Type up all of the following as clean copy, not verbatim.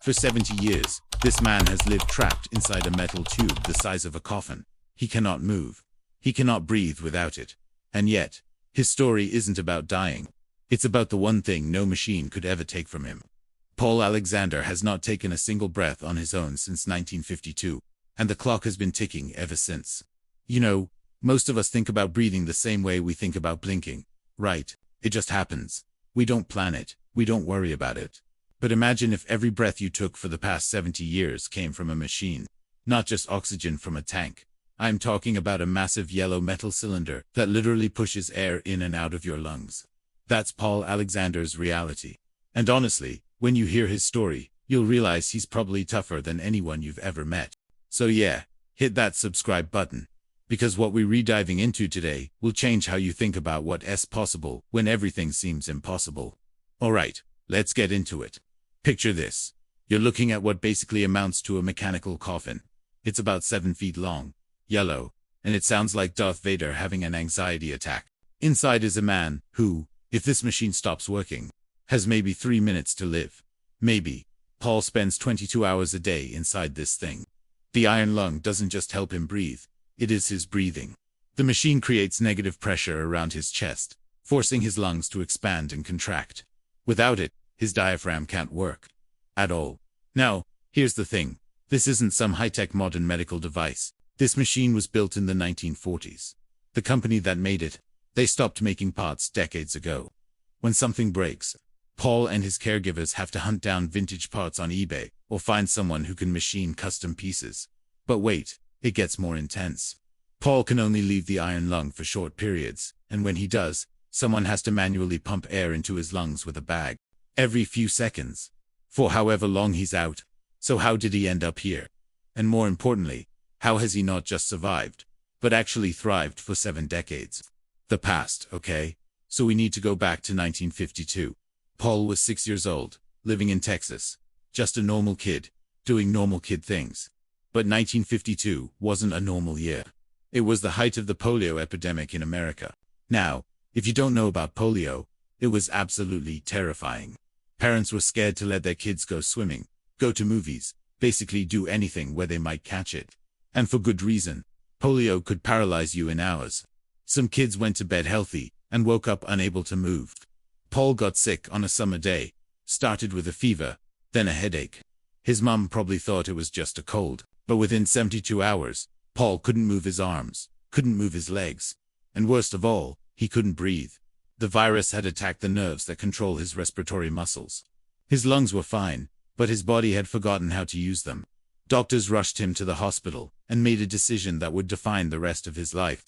For 70 years, this man has lived trapped inside a metal tube the size of a coffin. He cannot move. He cannot breathe without it. And yet, his story isn't about dying. It's about the one thing no machine could ever take from him. Paul Alexander has not taken a single breath on his own since 1952, and the clock has been ticking ever since. You know, most of us think about breathing the same way we think about blinking, right? It just happens. We don't plan it. We don't worry about it. But imagine if every breath you took for the past 70 years came from a machine, not just oxygen from a tank. I'm talking about a massive yellow metal cylinder that literally pushes air in and out of your lungs. That's Paul Alexander's reality. And honestly, when you hear his story, you'll realize he's probably tougher than anyone you've ever met. So yeah, hit that subscribe button. Because what we're diving into today will change how you think about what's possible when everything seems impossible. Alright, let's get into it. Picture this. You're looking at what basically amounts to a mechanical coffin. It's about 7 feet long, yellow, and it sounds like Darth Vader having an anxiety attack. Inside is a man who, if this machine stops working, has maybe 3 minutes to live. Maybe. Paul spends 22 hours a day inside this thing. The iron lung doesn't just help him breathe, it is his breathing. The machine creates negative pressure around his chest, forcing his lungs to expand and contract. Without it, his diaphragm can't work. At all. Now, here's the thing. This isn't some high-tech modern medical device. This machine was built in the 1940s. The company that made it, they stopped making parts decades ago. When something breaks, Paul and his caregivers have to hunt down vintage parts on eBay or find someone who can machine custom pieces. But wait, it gets more intense. Paul can only leave the iron lung for short periods, and when he does, someone has to manually pump air into his lungs with a bag. Every few seconds. For however long he's out. So how did he end up here? And more importantly, how has he not just survived, but actually thrived for 7 decades? The past, okay? So we need to go back to 1952. Paul was 6 years old, living in Texas. Just a normal kid, doing normal kid things. But 1952 wasn't a normal year. It was the height of the polio epidemic in America. Now, if you don't know about polio, it was absolutely terrifying. Parents were scared to let their kids go swimming, go to movies, basically do anything where they might catch it. And for good reason. Polio could paralyze you in hours. Some kids went to bed healthy and woke up unable to move. Paul got sick on a summer day, started with a fever, then a headache. His mum probably thought it was just a cold, but within 72 hours, Paul couldn't move his arms, couldn't move his legs, and worst of all, he couldn't breathe. The virus had attacked the nerves that control his respiratory muscles. His lungs were fine, but his body had forgotten how to use them. Doctors rushed him to the hospital and made a decision that would define the rest of his life.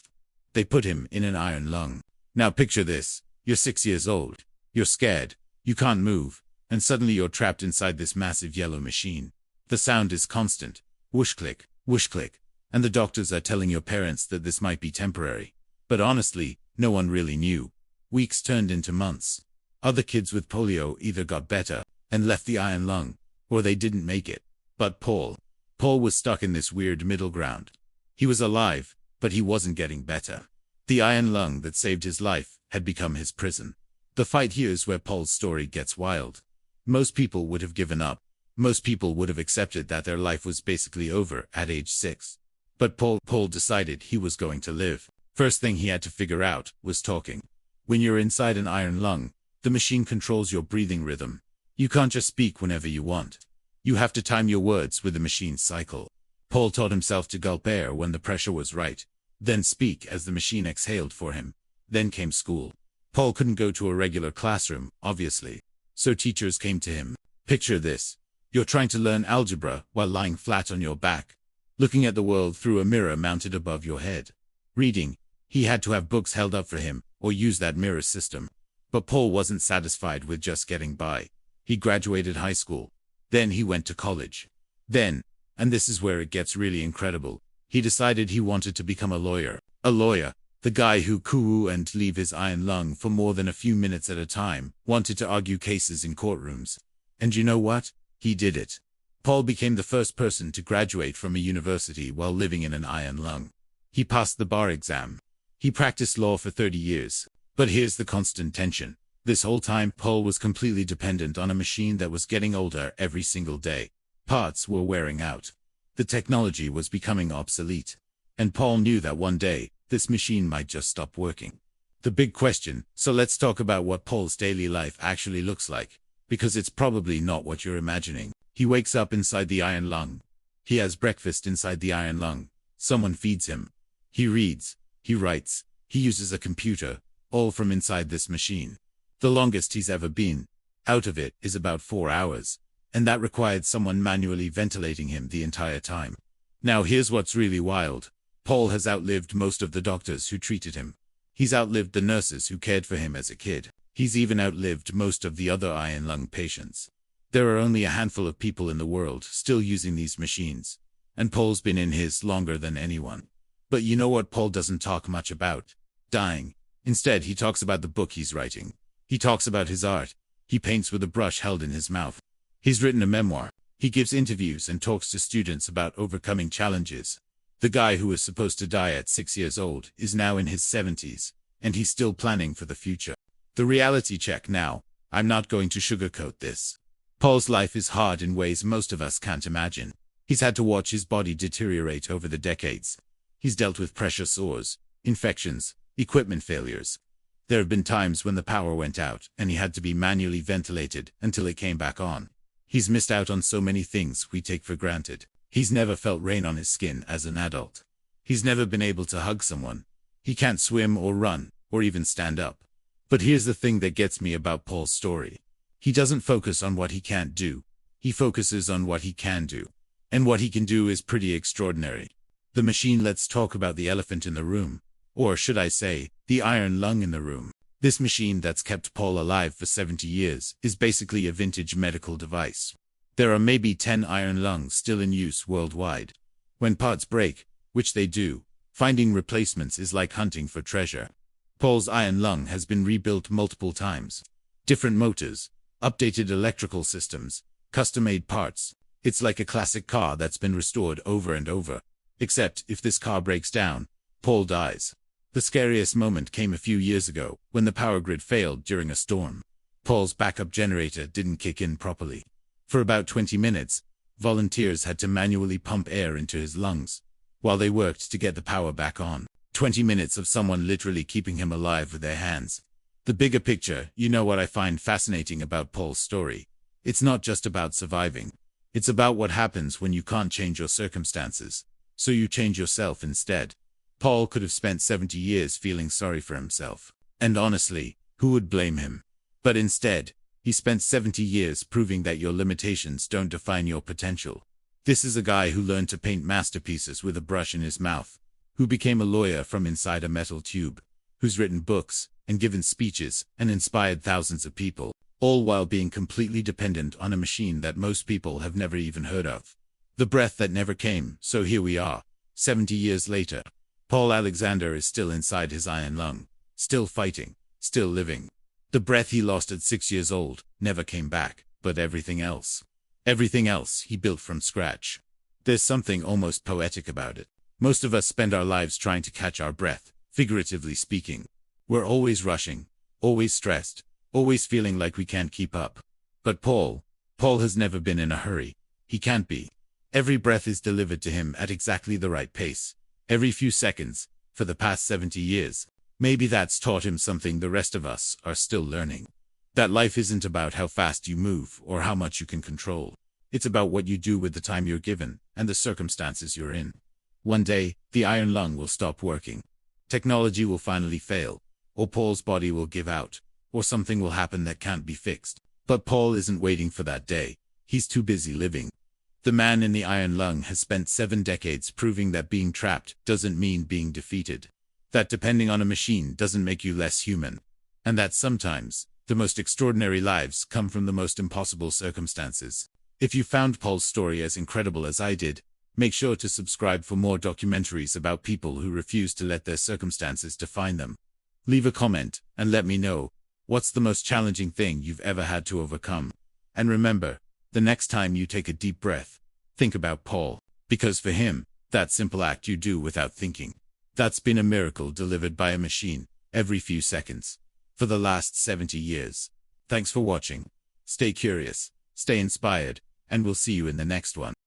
They put him in an iron lung. Now picture this. You're 6 years old. You're scared. You can't move. And suddenly you're trapped inside this massive yellow machine. The sound is constant. Whoosh click, whoosh click. And the doctors are telling your parents that this might be temporary. But honestly, no one really knew. Weeks turned into months. Other kids with polio either got better and left the iron lung, or they didn't make it. But Paul was stuck in this weird middle ground. He was alive, but he wasn't getting better. The iron lung that saved his life had become his prison. The fight here is where Paul's story gets wild. Most people would have given up. Most people would have accepted that their life was basically over at age 6. But Paul decided he was going to live. First thing he had to figure out was talking. When you're inside an iron lung, the machine controls your breathing rhythm. You can't just speak whenever you want. You have to time your words with the machine's cycle. Paul taught himself to gulp air when the pressure was right, then speak as the machine exhaled for him. Then came school. Paul couldn't go to a regular classroom, obviously. So teachers came to him. Picture this. You're trying to learn algebra while lying flat on your back, looking at the world through a mirror mounted above your head. Reading. He had to have books held up for him, or use that mirror system. But Paul wasn't satisfied with just getting by. He graduated high school. Then he went to college. Then, and this is where it gets really incredible, he decided he wanted to become a lawyer. A lawyer, the guy who coo and leave his iron lung for more than a few minutes at a time, wanted to argue cases in courtrooms. And you know what? He did it. Paul became the first person to graduate from a university while living in an iron lung. He passed the bar exam. He practiced law for 30 years. But here's the constant tension. This whole time, Paul was completely dependent on a machine that was getting older every single day. Parts were wearing out. The technology was becoming obsolete. And Paul knew that one day, this machine might just stop working. The big question, so let's talk about what Paul's daily life actually looks like, because it's probably not what you're imagining. He wakes up inside the iron lung. He has breakfast inside the iron lung. Someone feeds him. He reads. He writes. He uses a computer, all from inside this machine. The longest he's ever been out of it is about 4 hours, and that required someone manually ventilating him the entire time. Now here's what's really wild. Paul has outlived most of the doctors who treated him. He's outlived the nurses who cared for him as a kid. He's even outlived most of the other iron lung patients. There are only a handful of people in the world still using these machines, and Paul's been in his longer than anyone. But you know what Paul doesn't talk much about? Dying. Instead, he talks about the book he's writing. He talks about his art. He paints with a brush held in his mouth. He's written a memoir. He gives interviews and talks to students about overcoming challenges. The guy who was supposed to die at 6 years old is now in his 70s, and he's still planning for the future. The reality check now. I'm not going to sugarcoat this. Paul's life is hard in ways most of us can't imagine. He's had to watch his body deteriorate over the decades. He's dealt with pressure sores, infections, equipment failures. There have been times when the power went out and he had to be manually ventilated until it came back on. He's missed out on so many things we take for granted. He's never felt rain on his skin as an adult. He's never been able to hug someone. He can't swim or run, or even stand up. But here's the thing that gets me about Paul's story. He doesn't focus on what he can't do. He focuses on what he can do. And what he can do is pretty extraordinary. The machine. Let's talk about the elephant in the room. Or should I say, the iron lung in the room. This machine that's kept Paul alive for 70 years is basically a vintage medical device. There are maybe 10 iron lungs still in use worldwide. When parts break, which they do, finding replacements is like hunting for treasure. Paul's iron lung has been rebuilt multiple times. Different motors, updated electrical systems, custom-made parts. It's like a classic car that's been restored over and over. Except if this car breaks down, Paul dies. The scariest moment came a few years ago when the power grid failed during a storm. Paul's backup generator didn't kick in properly. For about 20 minutes, volunteers had to manually pump air into his lungs while they worked to get the power back on. 20 minutes of someone literally keeping him alive with their hands. The bigger picture, you know what I find fascinating about Paul's story? It's not just about surviving. It's about what happens when you can't change your circumstances, so you change yourself instead. Paul could have spent 70 years feeling sorry for himself. And honestly, who would blame him? But instead, he spent 70 years proving that your limitations don't define your potential. This is a guy who learned to paint masterpieces with a brush in his mouth, who became a lawyer from inside a metal tube, who's written books and given speeches and inspired thousands of people, all while being completely dependent on a machine that most people have never even heard of. The breath that never came, so here we are, 70 years later. Paul Alexander is still inside his iron lung, still fighting, still living. The breath he lost at 6 years old never came back, but everything else he built from scratch. There's something almost poetic about it. Most of us spend our lives trying to catch our breath, figuratively speaking. We're always rushing, always stressed, always feeling like we can't keep up. But Paul has never been in a hurry. He can't be. Every breath is delivered to him at exactly the right pace. Every few seconds, for the past 70 years. Maybe that's taught him something the rest of us are still learning. That life isn't about how fast you move or how much you can control. It's about what you do with the time you're given and the circumstances you're in. One day, the iron lung will stop working. Technology will finally fail, or Paul's body will give out, or something will happen that can't be fixed. But Paul isn't waiting for that day. He's too busy living. The man in the iron lung has spent 7 decades proving that being trapped doesn't mean being defeated. That depending on a machine doesn't make you less human. And that sometimes, the most extraordinary lives come from the most impossible circumstances. If you found Paul's story as incredible as I did, make sure to subscribe for more documentaries about people who refuse to let their circumstances define them. Leave a comment and let me know, what's the most challenging thing you've ever had to overcome? And remember, the next time you take a deep breath, think about Paul, because for him, that simple act you do without thinking, that's been a miracle delivered by a machine, every few seconds. for the last 70 years. Thanks for watching. Stay curious, stay inspired, and we'll see you in the next one.